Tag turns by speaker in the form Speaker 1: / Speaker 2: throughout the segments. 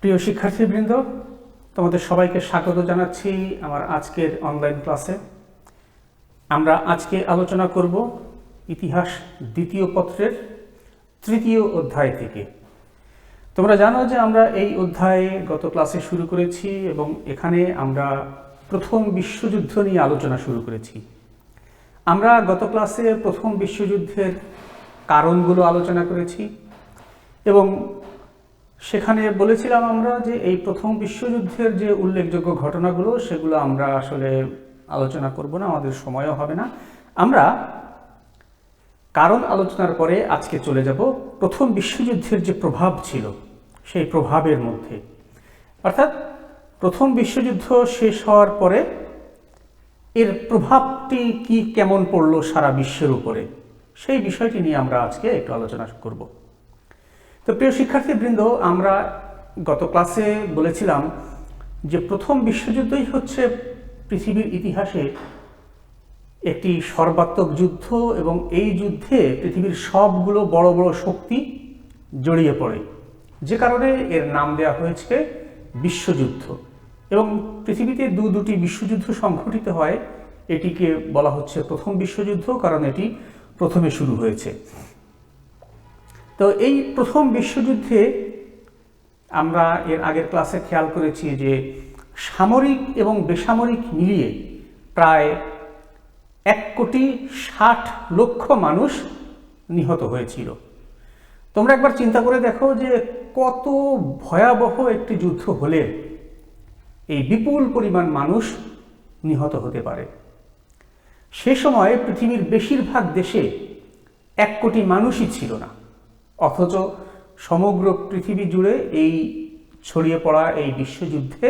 Speaker 1: প্রিয় শিক্ষার্থীবৃন্দ, তোমাদের সবাইকে স্বাগত জানাচ্ছি আমার আজকের অনলাইন ক্লাসে। আমরা আজকে আলোচনা করব ইতিহাস দ্বিতীয় পত্রের তৃতীয় অধ্যায় থেকে। তোমরা জানো যে আমরা এই অধ্যায়ে গত ক্লাসে শুরু করেছি এবং এখানে আমরা প্রথম বিশ্বযুদ্ধ নিয়ে আলোচনা শুরু করেছি। আমরা গত ক্লাসে প্রথম বিশ্বযুদ্ধের কারণগুলো আলোচনা করেছি এবং সেখানে বলেছিলাম আমরা যে এই প্রথম বিশ্বযুদ্ধের যে উল্লেখযোগ্য ঘটনাগুলো সেগুলো আমরা আসলে আলোচনা করব না, আমাদের সময়ও হবে না। আমরা কারণ আলোচনার পরে আজকে চলে যাব প্রথম বিশ্বযুদ্ধের যে প্রভাব ছিল সেই প্রভাবের মধ্যে, অর্থাৎ প্রথম বিশ্বযুদ্ধ শেষ হওয়ার পরে এর প্রভাবটি কি কেমন পড়লো সারা বিশ্বের উপরে, সেই বিষয়টি নিয়ে আমরা আজকে একটু আলোচনা করব। তো প্রিয় শিক্ষার্থীবৃন্দ, আমরা গত ক্লাসে বলেছিলাম যে প্রথম বিশ্বযুদ্ধই হচ্ছে পৃথিবীর ইতিহাসে একটি সর্বাত্মক যুদ্ধ এবং এই যুদ্ধে পৃথিবীর সবগুলো বড় বড় শক্তি জড়িয়ে পড়ে, যে কারণে এর নাম দেওয়া হয়েছে বিশ্বযুদ্ধ। এবং পৃথিবীতে দুটি বিশ্বযুদ্ধ সংঘটিত হয়, এটিকে বলা হচ্ছে প্রথম বিশ্বযুদ্ধ, কারণ এটি প্রথমে শুরু হয়েছে। তো এই প্রথম বিশ্বযুদ্ধে আমরা এর আগের ক্লাসে খেয়াল করেছি যে সামরিক এবং বেসামরিক মিলিয়ে প্রায় 1,60,00,000 মানুষ নিহত হয়েছিল। তোমরা একবার চিন্তা করে দেখো যে কত ভয়াবহ একটি যুদ্ধ হলে এই বিপুল পরিমাণ মানুষ নিহত হতে পারে। সে সময় পৃথিবীর বেশিরভাগ দেশে 1 কোটি মানুষই ছিল না, অথচ সমগ্র পৃথিবী জুড়ে এই ছড়িয়ে পড়া এই বিশ্বযুদ্ধে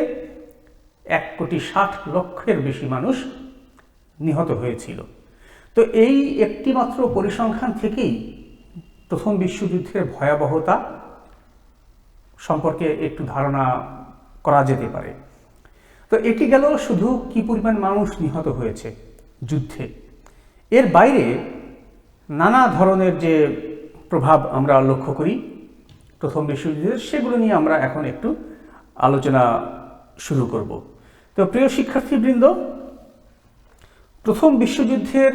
Speaker 1: 1,60,00,000 বেশি মানুষ নিহত হয়েছিল। তো এই একটি মাত্র পরিসংখ্যান থেকেই প্রথম বিশ্বযুদ্ধের ভয়াবহতা সম্পর্কে একটু ধারণা করা যেতে পারে। তো এটি গেল শুধু কি পরিমাণ মানুষ নিহত হয়েছে যুদ্ধে। এর বাইরে নানা ধরনের যে প্রভাব আমরা লক্ষ্য করি প্রথম বিশ্বযুদ্ধের, সেগুলো নিয়ে আমরা এখন একটু আলোচনা শুরু করব। তো প্রিয় শিক্ষার্থীবৃন্দ, প্রথম বিশ্বযুদ্ধের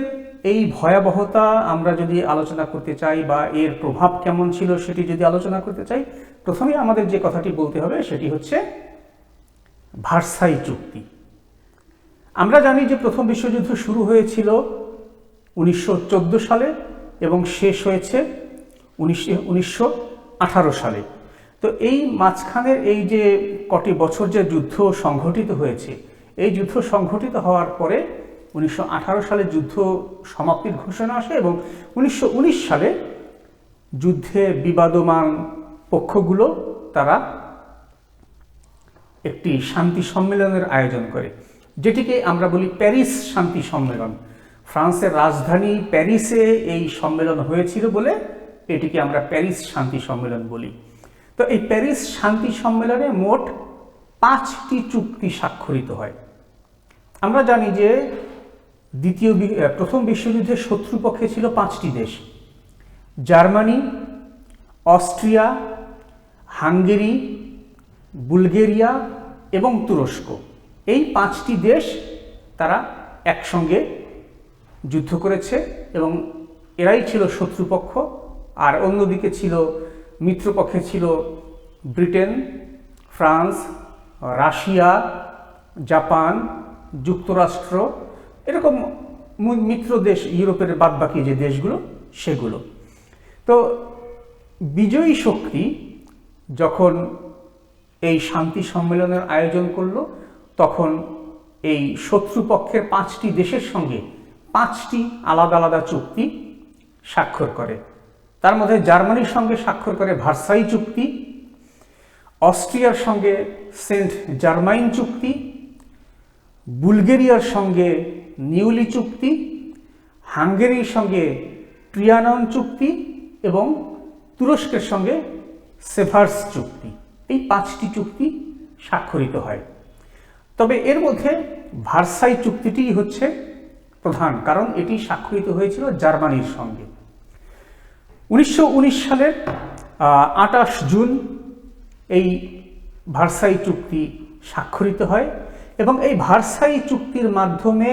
Speaker 1: এই ভয়াবহতা আমরা যদি আলোচনা করতে চাই বা এর প্রভাব কেমন ছিল সেটি যদি আলোচনা করতে চাই, প্রথমে আমাদের যে কথাটি বলতে হবে সেটি হচ্ছে ভার্সাই চুক্তি। আমরা জানি যে প্রথম বিশ্বযুদ্ধ শুরু হয়েছিল 1914 সালে এবং শেষ হয়েছে 1918 সালে। তো এই মাঝখানের এই যে কটি বছর যে যুদ্ধ সংঘটিত হয়েছে, এই যুদ্ধ সংঘটিত হওয়ার পরে 1918 সালে যুদ্ধ সমাপ্তির ঘোষণা আসে এবং 1919 সালে যুদ্ধে বিবাদমান পক্ষগুলো তারা একটি শান্তি সম্মেলনের আয়োজন করে, যেটিকে আমরা বলি প্যারিস শান্তি সম্মেলন। ফ্রান্সের রাজধানী প্যারিসে এই সম্মেলন হয়েছিল বলে এটিকে আমরা প্যারিস শান্তি সম্মেলন বলি। তো এই প্যারিস শান্তি সম্মেলনে মোট 5টি চুক্তি স্বাক্ষরিত হয়। আমরা জানি যে প্রথম বিশ্বযুদ্ধের শত্রুপক্ষে ছিল 5টি দেশ: জার্মানি, অস্ট্রিয়া, হাঙ্গেরি, বুলগেরিয়া এবং তুরস্ক। এই 5টি দেশ তারা একসঙ্গে যুদ্ধ করেছে এবং এরাই ছিল শত্রুপক্ষ। আর অন্যদিকে ছিল মিত্রপক্ষে ছিল ব্রিটেন, ফ্রান্স, রাশিয়া, জাপান, যুক্তরাষ্ট্র, এরকম মিত্র দেশ, ইউরোপের বাদবাকি যে দেশগুলো সেগুলো। তো বিজয়ী শক্তি যখন এই শান্তি সম্মেলনের আয়োজন করলো, তখন এই শত্রুপক্ষের 5টি দেশের সঙ্গে 5টি আলাদা আলাদা চুক্তি স্বাক্ষর করে। তার মধ্যে জার্মানির সঙ্গে স্বাক্ষর করে ভার্সাই চুক্তি, অস্ট্রিয়ার সঙ্গে সেন্ট জার্মাইন চুক্তি, বুলগেরিয়ার সঙ্গে নিউলি চুক্তি, হাঙ্গেরির সঙ্গে ট্রিয়ানন চুক্তি এবং তুরস্কের সঙ্গে সেভার্স চুক্তি। এই 5টি চুক্তি স্বাক্ষরিত হয়। তবে এর মধ্যে ভার্সাই চুক্তিটি হচ্ছে প্রধান, কারণ এটি স্বাক্ষরিত হয়েছিল জার্মানির সঙ্গে। 1919 সালের 28 জুন এই ভার্সাই চুক্তি স্বাক্ষরিত হয় এবং এই ভার্সাই চুক্তির মাধ্যমে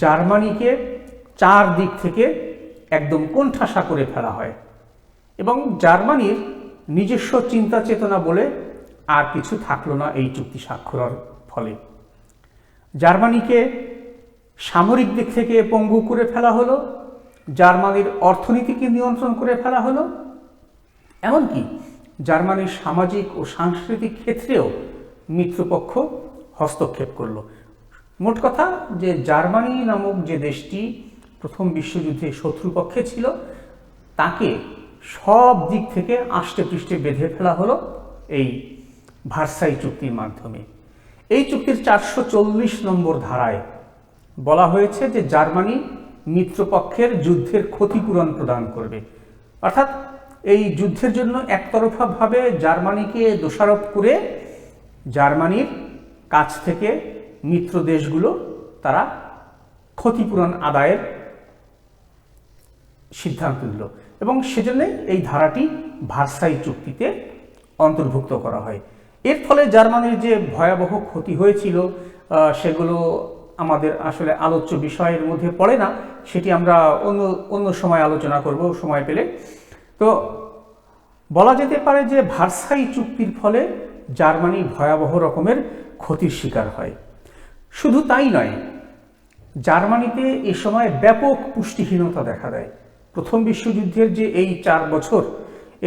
Speaker 1: জার্মানিকে চারদিক থেকে একদম কোণঠাসা করে ফেলা হয় এবং জার্মানির নিজস্ব চিন্তা চেতনা বলে আর কিছু থাকলো না এই চুক্তি স্বাক্ষরের ফলে। জার্মানিকে সামরিক দিক থেকে পঙ্গু করে ফেলা হলো, জার্মানির অর্থনীতিকে নিয়ন্ত্রণ করে ফেলা হলো, এমনকি জার্মানির সামাজিক ও সাংস্কৃতিক ক্ষেত্রেও মিত্রপক্ষ হস্তক্ষেপ করলো। মোট কথা যে জার্মানি নামক যে দেশটি প্রথম বিশ্বযুদ্ধে শত্রুপক্ষে ছিল তাকে সব দিক থেকে আষ্টে পৃষ্ঠে বেঁধে ফেলা হলো এই ভার্সাই চুক্তির মাধ্যমে। এই চুক্তির 440 নম্বর ধারায় বলা হয়েছে যে জার্মানি মিত্রপক্ষের যুদ্ধের ক্ষতিপূরণ প্রদান করবে, অর্থাৎ এই যুদ্ধের জন্য একতরফাভাবে জার্মানিকে দোষারোপ করে জার্মানির কাছ থেকে মিত্র দেশগুলো তারা ক্ষতিপূরণ আদায়ের সিদ্ধান্ত নিল এবং সেজন্য এই ধারাটি ভার্সাই চুক্তিতে অন্তর্ভুক্ত করা হয়। এর ফলে জার্মানির যে ভয়াবহ ক্ষতি হয়েছিল সেগুলো আমাদের আসলে আলোচ্য বিষয়ের মধ্যে পড়ে না, সেটি আমরা অন্য সময় আলোচনা করব সময় পেলে। তো বলা যেতে পারে যে ভার্সাই চুক্তির ফলে জার্মানি ভয়াবহ রকমের ক্ষতির শিকার হয়। শুধু তাই নয়, জার্মানিতে এ সময় ব্যাপক পুষ্টিহীনতা দেখা দেয়। প্রথম বিশ্বযুদ্ধের যে এই 4 বছর,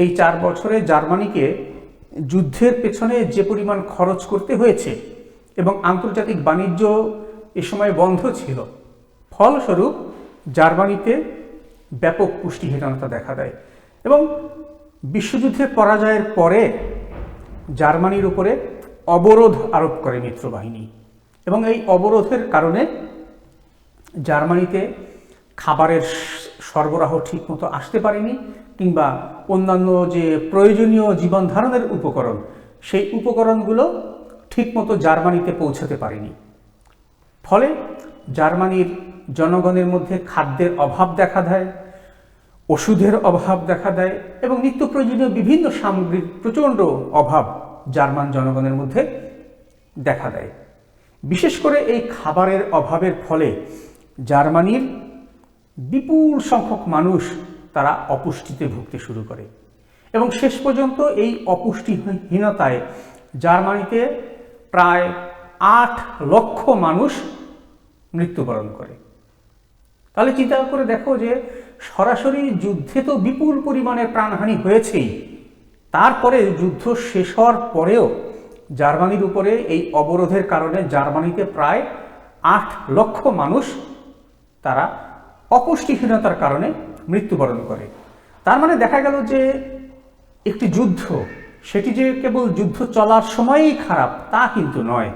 Speaker 1: এই 4 বছরে জার্মানিকে যুদ্ধের পেছনে যে পরিমাণ খরচ করতে হয়েছে এবং আন্তর্জাতিক বাণিজ্য এ সময় বন্ধ ছিল, ফলস্বরূপ জার্মানিতে ব্যাপক পুষ্টিহীনতা দেখা দেয় এবং বিশ্বযুদ্ধের পরাজয়ের পরে জার্মানির উপরে অবরোধ আরোপ করে মিত্রবাহিনী এবং এই অবরোধের কারণে জার্মানিতে খাবারের সরবরাহ ঠিকমতো আসতে পারেনি কিংবা অন্যান্য যে প্রয়োজনীয় জীবন ধারণের উপকরণ, সেই উপকরণগুলো ঠিকমতো জার্মানিতে পৌঁছাতে পারেনি। ফলে জার্মানির জনগণের মধ্যে খাদ্যের অভাব দেখা দেয়, ওষুধের অভাব দেখা দেয় এবং নিত্য প্রয়োজনীয় বিভিন্ন সামগ্রীর প্রচণ্ড অভাব জার্মান জনগণের মধ্যে দেখা দেয়। বিশেষ করে এই খাবারের অভাবের ফলে জার্মানির বিপুল সংখ্যক মানুষ তারা অপুষ্টিতে ভুগতে শুরু করে এবং শেষ পর্যন্ত এই অপুষ্টিহীনতায় জার্মানিতে প্রায় 8 লক্ষ মানুষ মৃত্যুবরণ করে। তাহলে চিন্তা করে দেখো যে সরাসরি যুদ্ধে তো বিপুল পরিমাণে প্রাণহানি হয়েছেই, তারপরে যুদ্ধ শেষ হওয়ার পরেও জার্মানির উপরে এই অবরোধের কারণে জার্মানিতে প্রায় 8 লক্ষ মানুষ তারা অপুষ্টিহীনতার কারণে মৃত্যুবরণ করে। তার মানে দেখা গেল যে একটি যুদ্ধ, সেটি যে কেবল যুদ্ধ চলার সময়ই খারাপ তা কিন্তু নয়,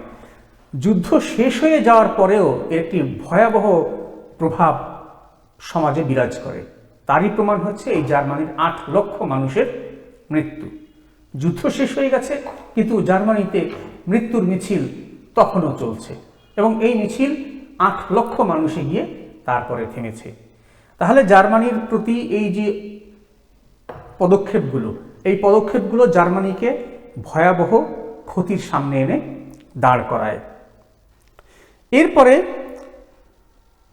Speaker 1: যুদ্ধ শেষ হয়ে যাওয়ার পরেও একটি ভয়াবহ প্রভাব সমাজে বিরাজ করে। তারই প্রমাণ হচ্ছে এই জার্মানির 8 লক্ষ মানুষের মৃত্যু। যুদ্ধ শেষ হয়ে গেছে কিন্তু জার্মানিতে মৃত্যুর মিছিল তখনও চলছে এবং এই মিছিল 8 লক্ষ মানুষে গিয়ে তারপরে থেমেছে। তাহলে জার্মানির প্রতি এই যে পদক্ষেপগুলো, এই পদক্ষেপগুলো জার্মানিকে ভয়াবহ ক্ষতির সামনে এনে দাঁড় করায়। এরপরে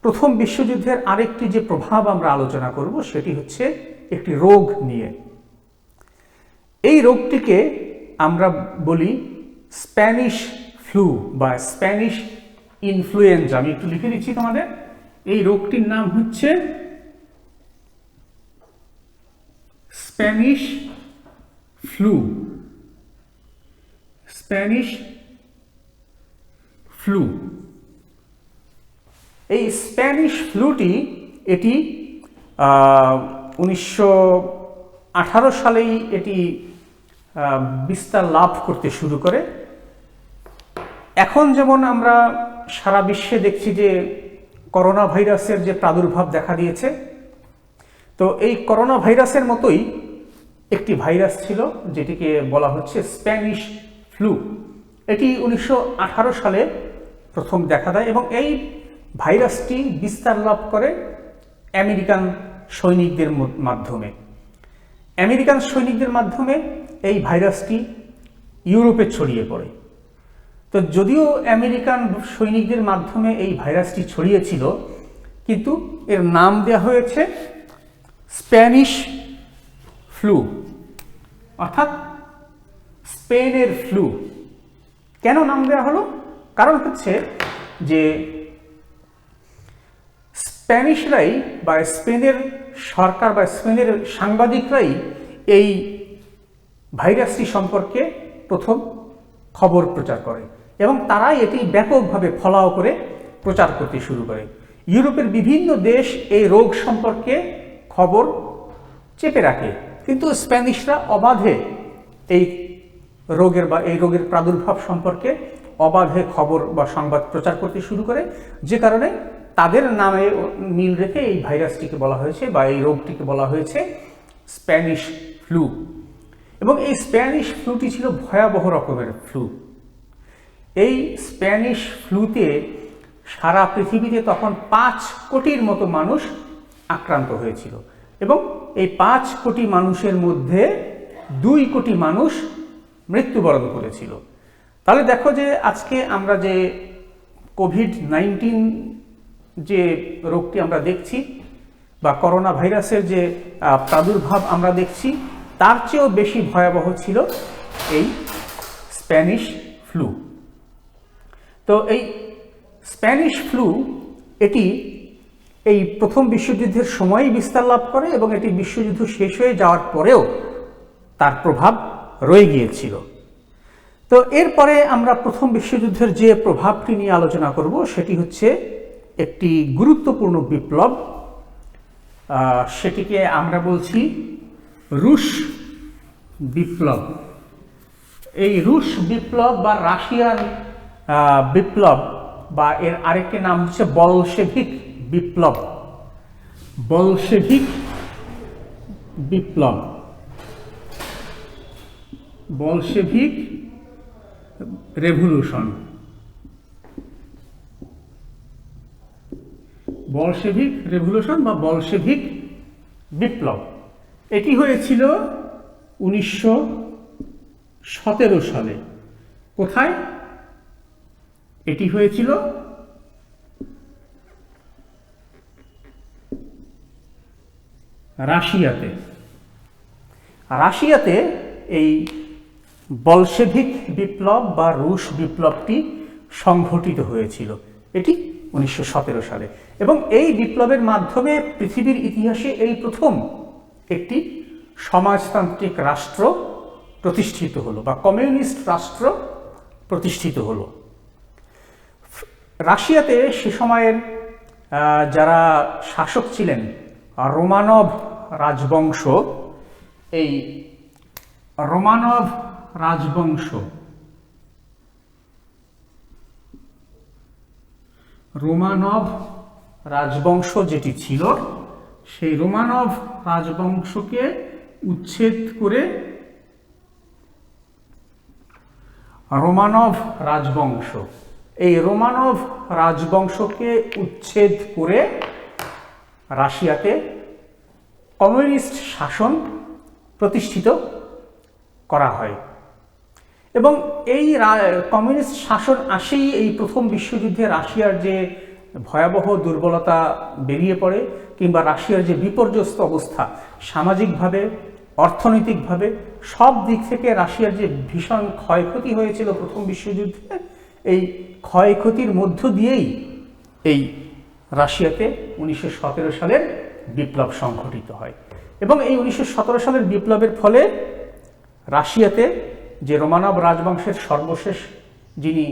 Speaker 1: প্রথম বিশ্বযুদ্ধের আরেকটি যে প্রভাব আমরা আলোচনা করব সেটি হচ্ছে একটি রোগ নিয়ে। এই রোগটিকে আমরা বলি স্প্যানিশ ফ্লু বা স্প্যানিশ ইনফ্লুয়েঞ্জা। আমি একটু লিখে দিচ্ছি তোমাদের। এই রোগটির নাম হচ্ছে স্প্যানিশ ফ্লু। Spanish flu. এই স্প্যানিশ ফ্লুটি এটি 1918 সালেই এটি বিস্তার লাভ করতে শুরু করে। এখন যেমন আমরা সারা বিশ্বে দেখছি যে করোনা ভাইরাসের যে প্রাদুর্ভাব দেখা দিয়েছে, তো এই করোনা ভাইরাসের মতোই একটি ভাইরাস ছিল যেটিকে বলা হচ্ছে স্প্যানিশ ফ্লু। এটি 1918 সালে প্রথম দেখা দেয় এবং এই ভাইরাসটি বিস্তার লাভ করে আমেরিকান সৈনিকদের মাধ্যমে। আমেরিকান সৈনিকদের মাধ্যমে এই ভাইরাসটি ইউরোপে ছড়িয়ে পড়ে। তো যদিও আমেরিকান সৈনিকদের মাধ্যমে এই ভাইরাসটি ছড়িয়েছিল, কিন্তু এর নাম দেওয়া হয়েছে স্প্যানিশ ফ্লু, অর্থাৎ স্পেনের ফ্লু। কেন নাম দেওয়া হলো? কারণ হচ্ছে যে স্প্যানিশরাই বা স্পেনের সরকার বা স্পেনের সাংবাদিকরাই এই ভাইরাসটি সম্পর্কে প্রথম খবর প্রচার করে এবং তারাই এটি ব্যাপকভাবে ফলাও করে প্রচার করতে শুরু করে। ইউরোপের বিভিন্ন দেশ এই রোগ সম্পর্কে খবর চেপে রাখে, কিন্তু স্প্যানিশরা অবাধে এই রোগের প্রাদুর্ভাব সম্পর্কে অবাধে খবর বা সংবাদ প্রচার করতে শুরু করে, যে কারণে তাদের নামে মিল রেখে এই ভাইরাসটিকে বলা হয়েছে বা এই রোগটিকে বলা হয়েছে স্প্যানিশ ফ্লু। এবং এই স্প্যানিশ ফ্লুটি ছিল ভয়াবহ রকমের ফ্লু। এই স্প্যানিশ ফ্লুতে সারা পৃথিবীতে তখন 5 কোটির মতো মানুষ আক্রান্ত হয়েছিল এবং এই 5 কোটি মানুষের মধ্যে 2 কোটি মানুষ মৃত্যুবরণ করেছিল। তাহলে দেখো যে আজকে আমরা যে কোভিড-19 যে রোগটি আমরা দেখছি বা করোনা ভাইরাসের যে প্রাদুর্ভাব আমরা দেখছি, তার চেয়েও বেশি ভয়াবহ ছিল এই স্প্যানিশ ফ্লু। তো এই স্প্যানিশ ফ্লু এটি এই প্রথম বিশ্বযুদ্ধের সময়ই বিস্তার লাভ করে এবং এটি বিশ্বযুদ্ধ শেষ হয়ে যাওয়ার পরেও তার প্রভাব রয়ে গিয়েছিল। তো এরপরে আমরা প্রথম বিশ্বযুদ্ধের যে প্রভাবটি নিয়ে আলোচনা করব সেটি হচ্ছে একটি গুরুত্বপূর্ণ বিপ্লব, সেটিকে আমরা বলছি রুশ বিপ্লব। এই রুশ বিপ্লব বা রাশিয়ান বিপ্লব বা এর আরেকটি নাম হচ্ছে বলশেভিক বিপ্লব। বলশেভিক বিপ্লব, বলশেভিক রেভলিউশন, বলশেভিক রেভলিউশন বা বলশেভিক বিপ্লব। এটি হয়েছিল 1917 সালে। কোথায় এটি হয়েছিল? রাশিয়াতে। রাশিয়াতে এই বলশেভিক বিপ্লব বা রুশ বিপ্লবটি সংঘটিত হয়েছিল। এটি 1917 সালে এবং এই বিপ্লবের মাধ্যমে পৃথিবীর ইতিহাসে এই প্রথম একটি সমাজতান্ত্রিক রাষ্ট্র প্রতিষ্ঠিত হলো বা কমিউনিস্ট রাষ্ট্র প্রতিষ্ঠিত হলো। রাশিয়াতে সে সময়ের যারা শাসক ছিলেন রোমানভ রাজবংশ, এই রোমানভ রাজবংশ, রোমানভ রাজবংশ যেটি ছিল, সেই রোমানভ রাজবংশকে উচ্ছেদ করে রোমানভ রাজবংশ, এই রোমানভ রাজবংশকে উচ্ছেদ করে রাশিয়াতে কমিউনিস্ট শাসন প্রতিষ্ঠিত করা হয় এবং এই কমিউনিস্ট শাসন আসেই এই প্রথম বিশ্বযুদ্ধে রাশিয়ার যে ভয়াবহ দুর্বলতা বেরিয়ে পড়ে কিংবা রাশিয়ার যে বিপর্যস্ত অবস্থা সামাজিকভাবে, অর্থনৈতিকভাবে, সব দিক থেকে রাশিয়ার যে ভীষণ ক্ষয়ক্ষতি হয়েছিল প্রথম বিশ্বযুদ্ধে, এই ক্ষয়ক্ষতির মধ্য দিয়েই এই রাশিয়াতে 1917 সালের বিপ্লব সংঘটিত হয় এবং এই 1917 সালের বিপ্লবের ফলে রাশিয়াতে যে রোমানভ রাজবংশের সর্বশেষ যিনি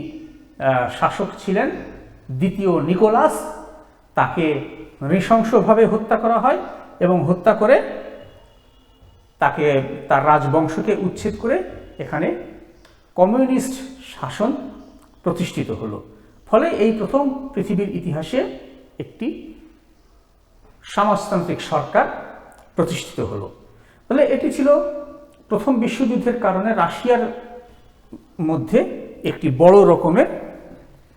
Speaker 1: শাসক ছিলেন দ্বিতীয় নিকোলাস, তাকে নৃশংসভাবে হত্যা করা হয় এবং হত্যা করে তাকে তার রাজবংশকে উচ্ছেদ করে এখানে কমিউনিস্ট শাসন প্রতিষ্ঠিত হলো। ফলে এই প্রথম পৃথিবীর ইতিহাসে একটি সমাজতান্ত্রিক সরকার প্রতিষ্ঠিত হলো। ফলে এটি ছিল প্রথম বিশ্বযুদ্ধের কারণে রাশিয়ার মধ্যে একটি বড় রকমের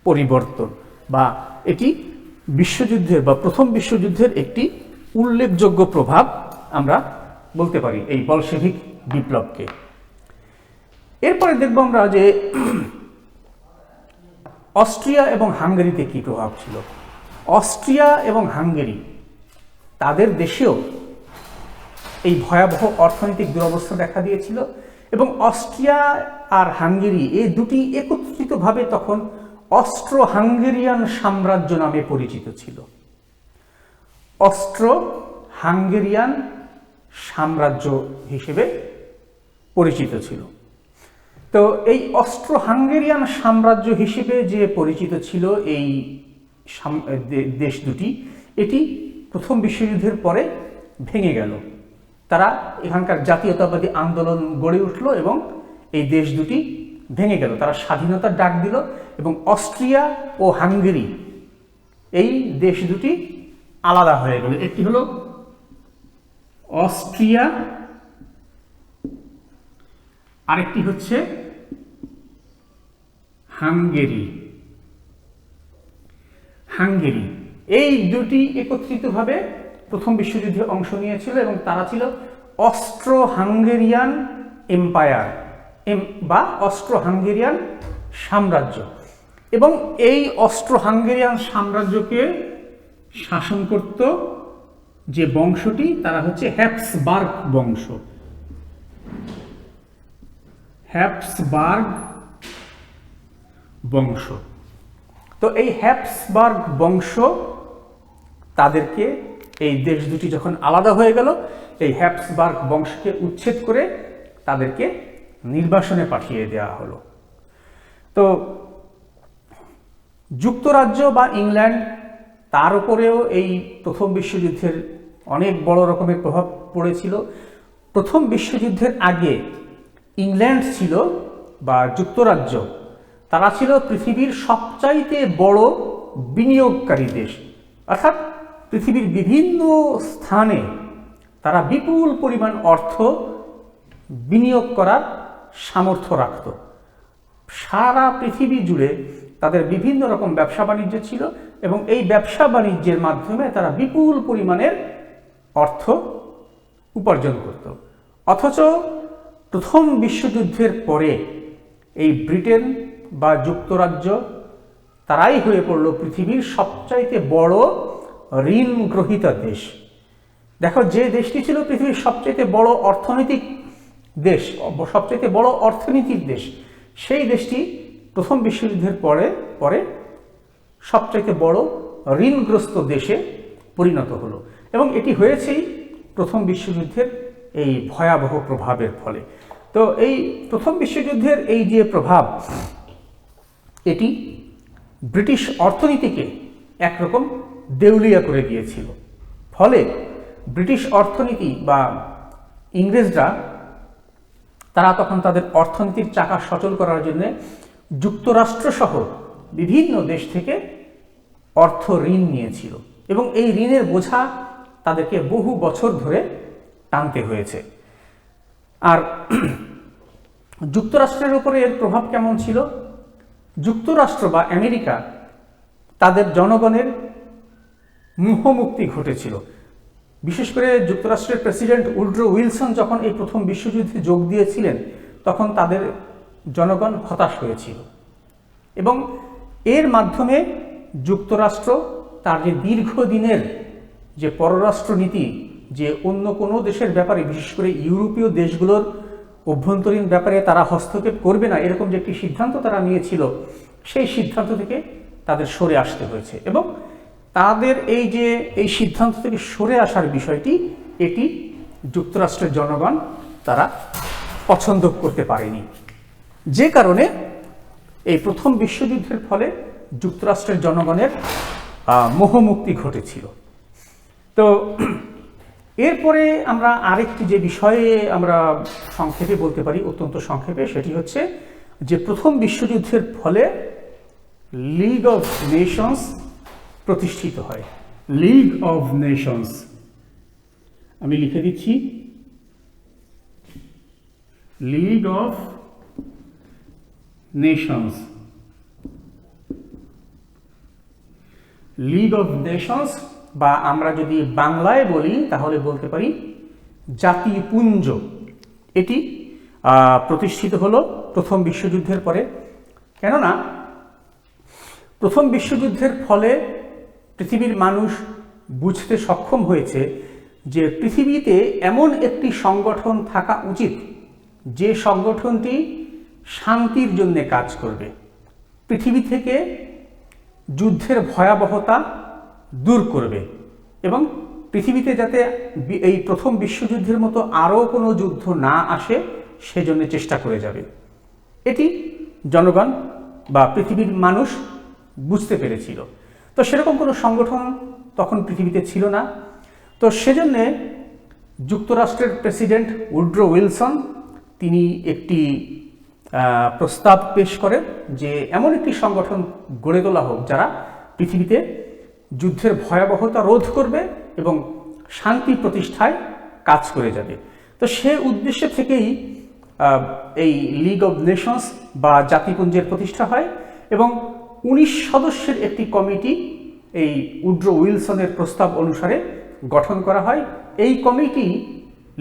Speaker 1: পরিবর্তন বা এটি বিশ্বযুদ্ধের বা প্রথম বিশ্বযুদ্ধের একটি উল্লেখযোগ্য প্রভাব আমরা বলতে পারি এই বলশেভিক বিপ্লবকে। এরপরে দেখব আমরা যে অস্ট্রিয়া এবং হাঙ্গেরিতে কি প্রভাব ছিল। অস্ট্রিয়া এবং হাঙ্গেরি তাদের দেশেও এই ভয়াবহ অর্থনৈতিক দুরবস্থা দেখা দিয়েছিল এবং অস্ট্রিয়া আর হাঙ্গেরি এই দুটি একত্রিতভাবে তখন অস্ট্রো হাঙ্গেরিয়ান সাম্রাজ্য নামে পরিচিত ছিল। অস্ট্রো হাঙ্গেরিয়ান সাম্রাজ্য হিসেবে পরিচিত ছিল। তো এই অস্ট্রো হাঙ্গেরিয়ান সাম্রাজ্য হিসেবে যে পরিচিত ছিল এই দেশ দুটি, এটি প্রথম বিশ্বযুদ্ধের পরে ভেঙে গেল। তারা এখানকার জাতীয়তাবাদী আন্দোলন গড়ে উঠল এবং এই দেশ দুটি ভেঙে গেল। তারা স্বাধীনতার ডাক দিল এবং অস্ট্রিয়া ও হাঙ্গেরি এই দেশ দুটি আলাদা হয়ে গেল। একটি হলো অস্ট্রিয়া, আরেকটি হচ্ছে হাঙ্গেরি। হাঙ্গেরি এই দুটি একত্রিতভাবে প্রথম বিশ্বযুদ্ধে অংশ নিয়েছিল এবং তারা ছিল অস্ট্রো হাঙ্গেরিয়ান এম্পায়ার বা অস্ট্রো হাঙ্গেরিয়ান সাম্রাজ্য। এবং এই অস্ট্রো হাঙ্গেরিয়ান সাম্রাজ্যকে শাসন করত যে বংশটি, তারা হচ্ছে হ্যাপসবার্গ বংশ। হ্যাপসবার্গ বংশ। তো এই হ্যাপসবার্গ বংশ তাদেরকে এই দেশ দুটি যখন আলাদা হয়ে গেল, এই হ্যাপসবার্গ বংশকে উচ্ছেদ করে তাদেরকে নির্বাসনে পাঠিয়ে দেওয়া হলো। তো যুক্তরাজ্য বা ইংল্যান্ড, তার উপরেও এই প্রথম বিশ্বযুদ্ধের অনেক বড় রকমের প্রভাব পড়েছিল। প্রথম বিশ্বযুদ্ধের আগে ইংল্যান্ড ছিল বা যুক্তরাজ্য, তারা ছিল পৃথিবীর সবচাইতে বড় বিনিয়োগকারী দেশ। অর্থাৎ পৃথিবীর বিভিন্ন স্থানে তারা বিপুল পরিমাণ অর্থ বিনিয়োগ করার সামর্থ্য রাখত। সারা পৃথিবী জুড়ে তাদের বিভিন্ন রকম ব্যবসা বাণিজ্য ছিল এবং এই ব্যবসা বাণিজ্যের মাধ্যমে তারা বিপুল পরিমাণের অর্থ উপার্জন করত। অথচ প্রথম বিশ্বযুদ্ধের পরে এই ব্রিটেন বা যুক্তরাজ্য তারাই হয়ে পড়ল পৃথিবীর সবচাইতে বড় ঋণ গ্রহীতা দেশ। দেখো, যে দেশটি ছিল পৃথিবীর সবচাইতে বড় অর্থনৈতিক দেশ, সবচাইতে বড় অর্থনীতির দেশ, সেই দেশটি প্রথম বিশ্বযুদ্ধের পরে সবচাইতে বড় ঋণগ্রস্ত দেশে পরিণত হলো এবং এটি হয়েছেই প্রথম বিশ্বযুদ্ধের এই ভয়াবহ প্রভাবের ফলে। তো এই প্রথম বিশ্বযুদ্ধের এই যে প্রভাব, এটি ব্রিটিশ অর্থনীতিকে একরকম দেউলিয়া করে দিয়েছিল। ফলে ব্রিটিশ অর্থনীতি বা ইংরেজরা তারা তখন তাদের অর্থনীতির চাকা সচল করার জন্য যুক্তরাষ্ট্রসহ বিভিন্ন দেশ থেকে অর্থ ঋণ নিয়েছিল এবং এই ঋণের বোঝা তাদেরকে বহু বছর ধরে টানতে হয়েছে। আর যুক্তরাষ্ট্রের উপরে এর প্রভাব কেমন ছিল? যুক্তরাষ্ট্র বা আমেরিকা, তাদের জনগণের মোহমুক্তি ঘটেছিল। বিশেষ করে যুক্তরাষ্ট্রের প্রেসিডেন্ট উড্রো উইলসন যখন এই প্রথম বিশ্বযুদ্ধে যোগ দিয়েছিলেন, তখন তাদের জনগণ হতাশ হয়েছিল এবং এর মাধ্যমে যুক্তরাষ্ট্র তার যে দীর্ঘদিনের যে পররাষ্ট্র নীতি, যে অন্য কোনো দেশের ব্যাপারে, বিশেষ করে ইউরোপীয় দেশগুলোর অভ্যন্তরীণ ব্যাপারে তারা হস্তক্ষেপ করবে না, এরকম যে একটি সিদ্ধান্ত তারা নিয়েছিল, সেই সিদ্ধান্ত থেকে তাদের সরে আসতে হয়েছে এবং তাদের এই সিদ্ধান্ত থেকে সরে আসার বিষয়টি, এটি যুক্তরাষ্ট্রের জনগণ তারা পছন্দ করতে পারেনি। যে কারণে এই প্রথম বিশ্বযুদ্ধের ফলে যুক্তরাষ্ট্রের জনগণের মোহমুক্তি ঘটেছিল। তো এরপরে আমরা আরেকটি যে বিষয়ে আমরা সংক্ষেপে বলতে পারি, অত্যন্ত সংক্ষেপে, সেটি হচ্ছে যে প্রথম বিশ্বযুদ্ধের ফলে লিগ অফ নেশনস প্রতিষ্ঠিত হয়। লিগ অফ নেশনস, আমি লিখে দিচ্ছি, league of Nations. League of Nations বা আমরা যদি বাংলায় বলি তাহলে বলতে পারি জাতিপুঞ্জ। এটি প্রতিষ্ঠিত হলো প্রথম বিশ্বযুদ্ধের পরে। কেননা প্রথম বিশ্বযুদ্ধের ফলে পৃথিবীর মানুষ বুঝতে সক্ষম হয়েছে যে পৃথিবীতে এমন একটি সংগঠন থাকা উচিত যে সংগঠনটি শান্তির জন্য কাজ করবে, পৃথিবী থেকে যুদ্ধের ভয়াবহতা দূর করবে এবং পৃথিবীতে যাতে এই প্রথম বিশ্বযুদ্ধের মতো আরও কোনো যুদ্ধ না আসে সেজন্য চেষ্টা করে যাবে। এটি জনগণ বা পৃথিবীর মানুষ বুঝতে পেরেছিল। তো সেরকম কোনো সংগঠন তখন পৃথিবীতে ছিল না। তো সেজন্যে যুক্তরাষ্ট্রের প্রেসিডেন্ট উড্রো উইলসন তিনি একটি প্রস্তাব পেশ করেন যে এমন একটি সংগঠন গড়ে তোলা হোক যারা পৃথিবীতে যুদ্ধের ভয়াবহতা রোধ করবে এবং শান্তি প্রতিষ্ঠায় কাজ করে যাবে। তো সে উদ্দেশ্য থেকেই এই লিগ অব নেশনস বা জাতিপুঞ্জের প্রতিষ্ঠা হয় এবং 19 সদস্যের একটি কমিটি এই উড্রো উইলসনের প্রস্তাব অনুসারে গঠন করা হয়। এই কমিটি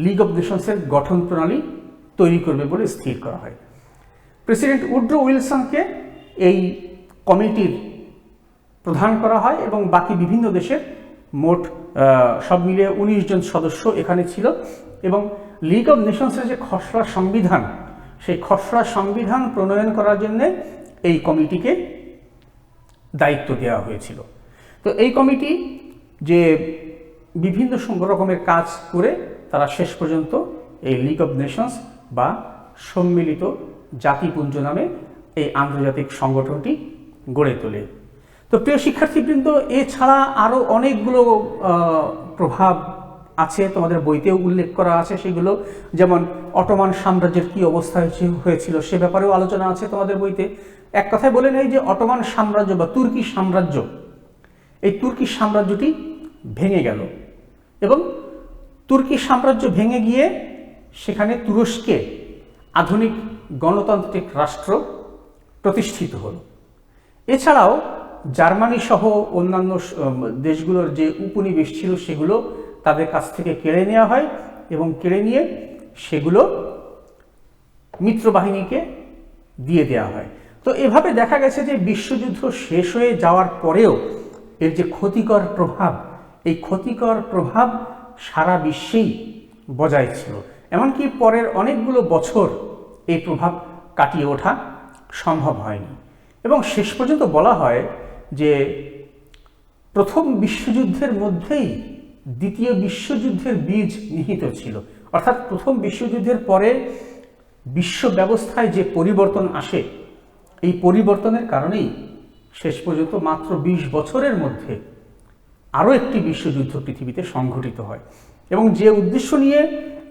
Speaker 1: লিগ অব নেশনসের গঠন প্রণালী তৈরি করবে বলে স্থির করা হয়। প্রেসিডেন্ট উড্রো উইলসনকে এই কমিটির প্রধান করা হয় এবং বাকি বিভিন্ন দেশের মোট সব মিলিয়ে 19 জন সদস্য এখানে ছিল এবং লিগ অব নেশনসের যে খসড়া সংবিধান, সেই খসড়া সংবিধান প্রণয়ন করার জন্য এই কমিটিকে দায়িত্ব দেওয়া হয়েছিল। তো এই কমিটি যে বিভিন্ন রকমের কাজ করে তারা শেষ পর্যন্ত এই লিগ অব নেশনস বা সম্মিলিত জাতিপুঞ্জ নামে এই আন্তর্জাতিক সংগঠনটি গড়ে তোলে। তো প্রিয় শিক্ষার্থীবৃন্দ, এছাড়া আরও অনেকগুলো প্রভাব আছে, তোমাদের বইতেও উল্লেখ করা আছে সেগুলো, যেমন অটোমান সাম্রাজ্যের কী অবস্থা হয়েছিল সে ব্যাপারেও আলোচনা আছে তোমাদের বইতে। এক কথায় বলে নেই যে অটোমান সাম্রাজ্য বা তুর্কি সাম্রাজ্য, এই তুর্কি সাম্রাজ্যটি ভেঙে গেল এবং তুর্কি সাম্রাজ্য ভেঙে গিয়ে সেখানে তুরস্কে আধুনিক গণতান্ত্রিক রাষ্ট্র প্রতিষ্ঠিত হলো। এছাড়াও জার্মানি সহ অন্যান্য দেশগুলোর যে উপনিবেশ ছিল সেগুলো তাদের কাছ থেকে কেড়ে নেওয়া হয় এবং কেড়ে নিয়ে সেগুলো মিত্রবাহিনীকে দিয়ে দেওয়া হয়। তো এভাবে দেখা গেছে যে বিশ্বযুদ্ধ শেষ হয়ে যাওয়ার পরেও এর যে ক্ষতিকর প্রভাব, এই ক্ষতিকর প্রভাব সারা বিশ্বেই বজায় ছিল। এমনকি পরের অনেকগুলো বছর এই প্রভাব কাটিয়ে ওঠা সম্ভব হয়নি এবং শেষ পর্যন্ত বলা হয় যে প্রথম বিশ্বযুদ্ধের মধ্যেই দ্বিতীয় বিশ্বযুদ্ধের বীজ নিহিত ছিল। অর্থাৎ প্রথম বিশ্বযুদ্ধের পরে বিশ্ব ব্যবস্থায় যে পরিবর্তন আসে, এই পরিবর্তনের কারণেই শেষ পর্যন্ত মাত্র 20 বছরের মধ্যে আরও একটি বিশ্বযুদ্ধ পৃথিবীতে সংঘটিত হয় এবং যে উদ্দেশ্য নিয়ে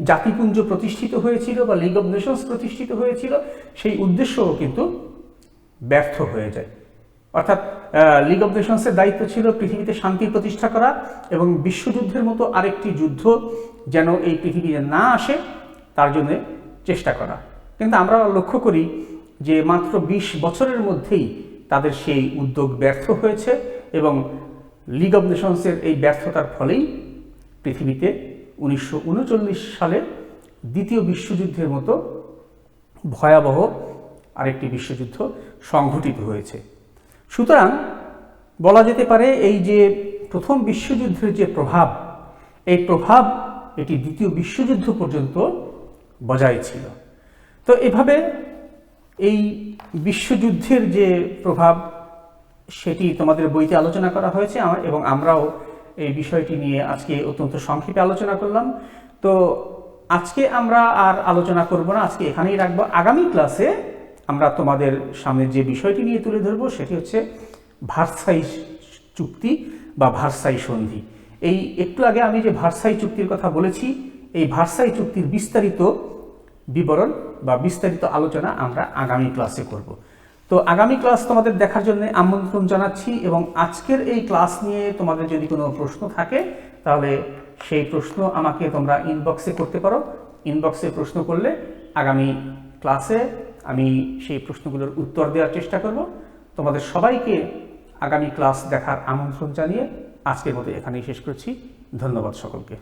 Speaker 1: জাতিপুঞ্জ প্রতিষ্ঠিত হয়েছিল বা লিগ অব নেশনস প্রতিষ্ঠিত হয়েছিল সেই উদ্দেশ্যও কিন্তু ব্যর্থ হয়ে যায়। অর্থাৎ লিগ অব নেশনসের দায়িত্ব ছিল পৃথিবীতে শান্তি প্রতিষ্ঠা করা এবং বিশ্বযুদ্ধের মতো আরেকটি যুদ্ধ যেন এই পৃথিবীতে না আসে তার জন্য চেষ্টা করা। কিন্তু আমরা লক্ষ্য করি যে মাত্র 20 বছরের মধ্যেই তাদের সেই উদ্যোগ ব্যর্থ হয়েছে এবং লিগ অব নেশনসের এই ব্যর্থতার ফলেই পৃথিবীতে 1939 সালে দ্বিতীয় বিশ্বযুদ্ধের মতো ভয়াবহ আরেকটি বিশ্বযুদ্ধ সংঘটিত হয়েছে। সুতরাং বলা যেতে পারে এই যে প্রথম বিশ্বযুদ্ধের যে প্রভাব, এই প্রভাব এটি দ্বিতীয় বিশ্বযুদ্ধ পর্যন্ত বজায় ছিল। তো এভাবে এই বিশ্বযুদ্ধের যে প্রভাব সেটি তোমাদের বইতে আলোচনা করা হয়েছে এবং আমরাও এই বিষয়টি নিয়ে আজকে অত্যন্ত সংক্ষেপে আলোচনা করলাম। তো আজকে আমরা আর আলোচনা করব না, আজকে এখানেই রাখবো। আগামী ক্লাসে আমরা তোমাদের সামনে যে বিষয়টি নিয়ে তুলে ধরবো সেটি হচ্ছে ভার্সাই চুক্তি বা ভার্সাই সন্ধি। এই একটু আগে আমি যে ভার্সাই চুক্তির কথা বলেছি, এই ভার্সাই চুক্তির বিস্তারিত বিবরণ বা বিস্তারিত আলোচনা আমরা আগামী ক্লাসে করব। তো আগামী ক্লাস তোমাদের দেখার জন্য আমন্ত্রণ জানাচ্ছি এবং আজকের এই ক্লাস নিয়ে তোমাদের যদি কোনো প্রশ্ন থাকে তাহলে সেই প্রশ্ন আমাকে তোমরা ইনবক্সে করতে পারো। ইনবক্সে প্রশ্ন করলে আগামী ক্লাসে আমি সেই প্রশ্নগুলোর উত্তর দেওয়ার চেষ্টা করব। তোমাদের সবাইকে আগামী ক্লাস দেখার আমন্ত্রণ জানিয়ে আজকের মতো এখানেই শেষ করছি। ধন্যবাদ সকলকে।